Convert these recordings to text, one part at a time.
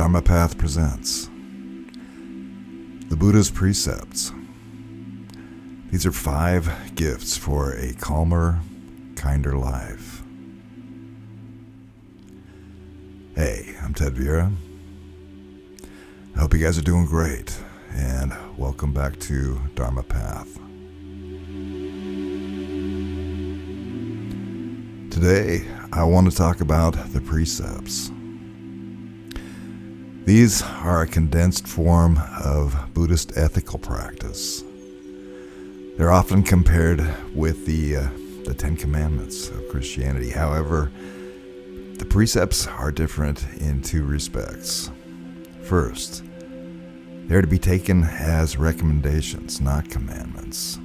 Dharma Path presents the Buddha's Precepts. These are 5 gifts for a calmer, kinder life. Hey, I'm Ted Vieira. I hope you guys are doing great, and welcome back to Dharma Path. Today, I want to talk about the precepts. These are a condensed form of Buddhist ethical practice. They're often compared with the 10 Commandments of Christianity. However, the precepts are different in 2 respects. First, they're to be taken as recommendations, not commandments.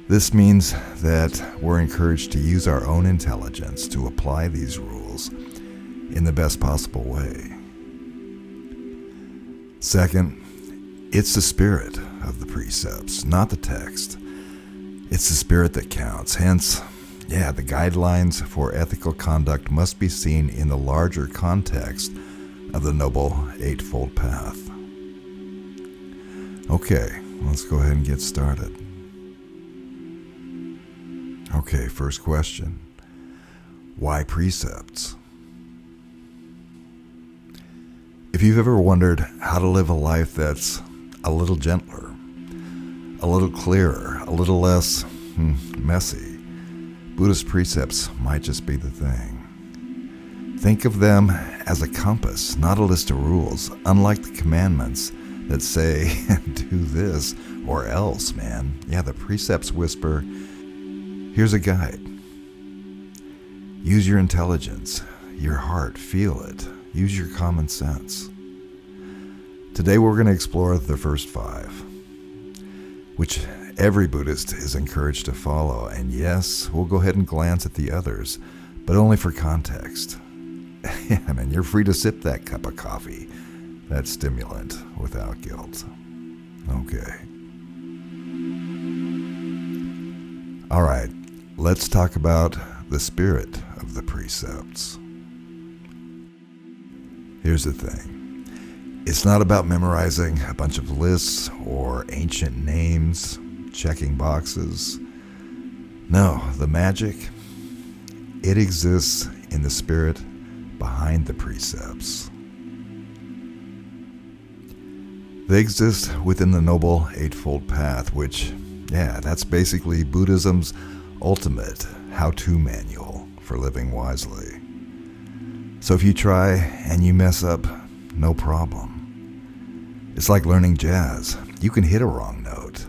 This means that we're encouraged to use our own intelligence to apply these rules in the best possible way. Second, it's the spirit of the precepts, not the text. It's the spirit that counts. Hence, the guidelines for ethical conduct must be seen in the larger context of the Noble Eightfold Path. Okay, let's go ahead and get started. Okay, first question. Why precepts? If you've ever wondered how to live a life that's a little gentler, a little clearer, a little less messy, Buddhist precepts might just be the thing. Think of them as a compass, not a list of rules, unlike the commandments that say, do this or else, man. The precepts whisper, here's a guide. Use your intelligence, your heart, feel it. Use your common sense. Today we're going to explore the first 5, which every Buddhist is encouraged to follow. And yes, we'll go ahead and glance at the others, but only for context. Man, you're free to sip that cup of coffee, that stimulant, without guilt. Okay. All right, let's talk about the spirit of the precepts. Here's the thing. It's not about memorizing a bunch of lists or ancient names, checking boxes. No, the magic, it exists in the spirit behind the precepts. They exist within the Noble Eightfold Path, which, that's basically Buddhism's ultimate how-to manual for living wisely. So if you try and you mess up, no problem. It's like learning jazz. You can hit a wrong note.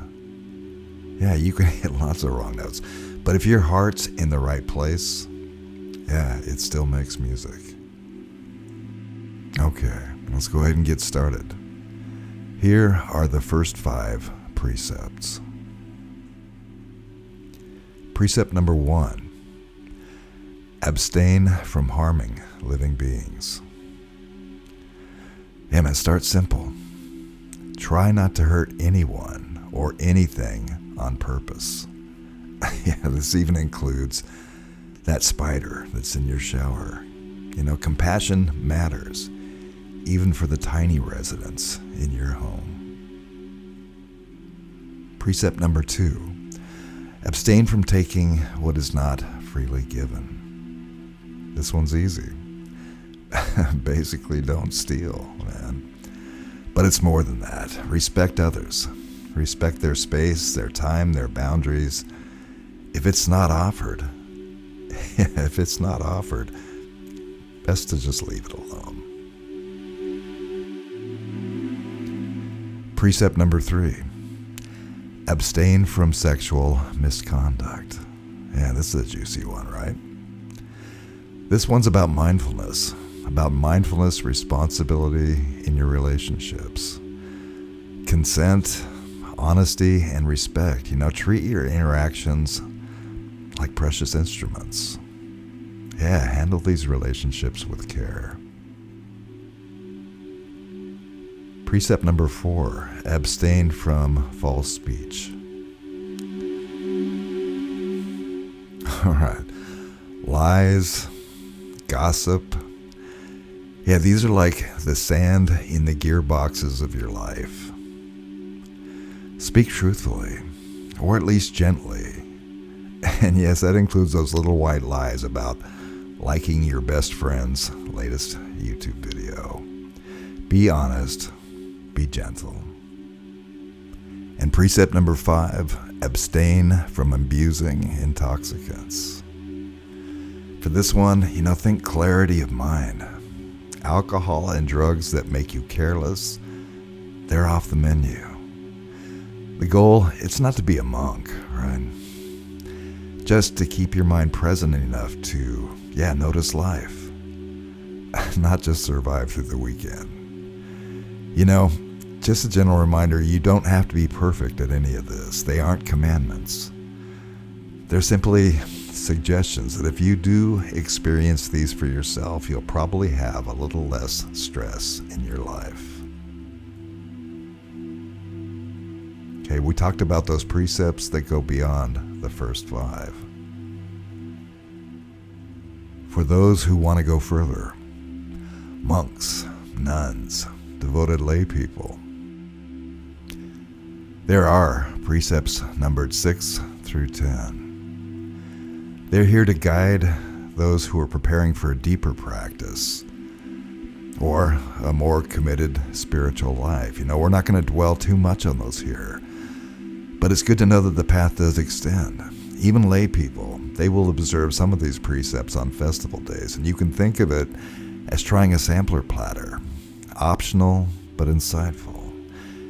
You can hit lots of wrong notes. But if your heart's in the right place, it still makes music. Okay, let's go ahead and get started. Here are the first 5 precepts. Precept number 1. Abstain from harming living beings. Start simple. Try not to hurt anyone or anything on purpose. This even includes that spider that's in your shower. Compassion matters, even for the tiny residents in your home. Precept number 2. Abstain from taking what is not freely given. This one's easy. Basically, don't steal, man. But it's more than that. Respect others. Respect their space, their time, their boundaries. If it's not offered, best to just leave it alone. Precept number 3. Abstain from sexual misconduct. This is a juicy one, right? This one's about mindfulness, responsibility in your relationships. Consent, honesty, and respect. Treat your interactions like precious instruments. Handle these relationships with care. Precept number 4, abstain from false speech. All right. Lies, gossip, Yeah, these are like the sand in the gearboxes of your life. Speak truthfully, or at least gently. And yes, that includes those little white lies about liking your best friend's latest YouTube video. Be honest, be gentle. And precept number 5, abstain from abusing intoxicants. For this one, think clarity of mind. Alcohol and drugs that make you careless, they're off the menu. The goal, it's not to be a monk, right? Just to keep your mind present enough to, notice life. Not just survive through the weekend. Just a gentle reminder, you don't have to be perfect at any of this. They aren't commandments. They're simply suggestions that if you do experience these for yourself, you'll probably have a little less stress in your life. Okay, we talked about those precepts that go beyond the first 5. For those who want to go further, monks, nuns, devoted lay people, there are precepts numbered 6 through 10. They're here to guide those who are preparing for a deeper practice or a more committed spiritual life. We're not going to dwell too much on those here, but it's good to know that the path does extend. Even lay people, they will observe some of these precepts on festival days, and you can think of it as trying a sampler platter. Optional, but insightful.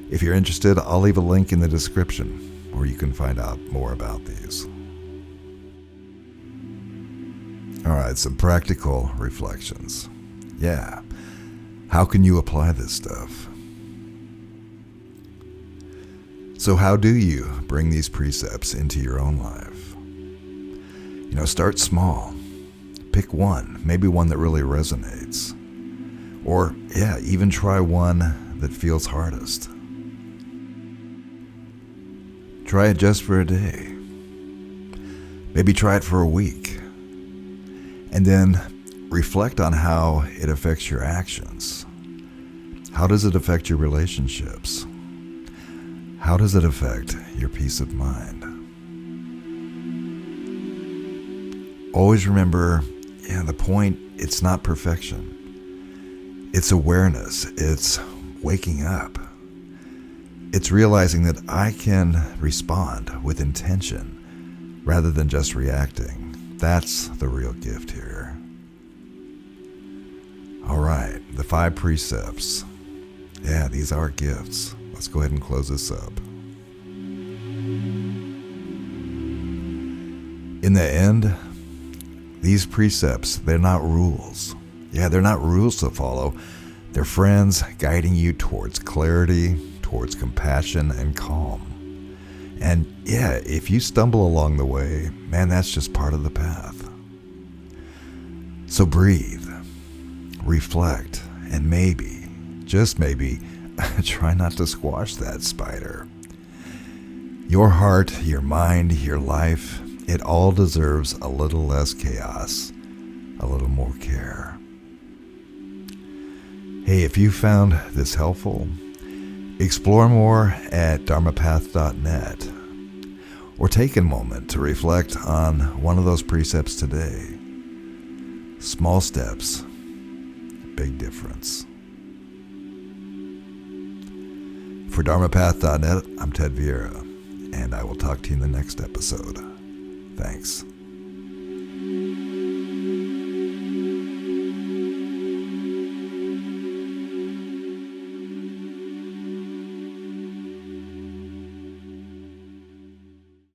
If you're interested, I'll leave a link in the description where you can find out more about these. All right, some practical reflections. How can you apply this stuff? So how do you bring these precepts into your own life? Start small. Pick one, maybe one that really resonates. Or, even try one that feels hardest. Try it just for a day. Maybe try it for a week. And then reflect on how it affects your actions. How does it affect your relationships? How does it affect your peace of mind? Always remember, the point, it's not perfection. It's awareness. It's waking up. It's realizing that I can respond with intention rather than just reacting. That's the real gift here. All right, the 5 precepts. These are gifts. Let's go ahead and close this up. In the end, these precepts, they're not rules. They're not rules to follow. They're friends guiding you towards clarity, towards compassion and calm. And if you stumble along the way, that's just part of the path. So breathe, reflect, and maybe, just maybe, try not to squash that spider. Your heart, your mind, your life, it all deserves a little less chaos, a little more care. Hey, if you found this helpful, explore more at dharmapath.net, or take a moment to reflect on one of those precepts today. Small steps, big difference. For dharmapath.net, I'm Ted Vieira, and I will talk to you in the next episode. Thanks.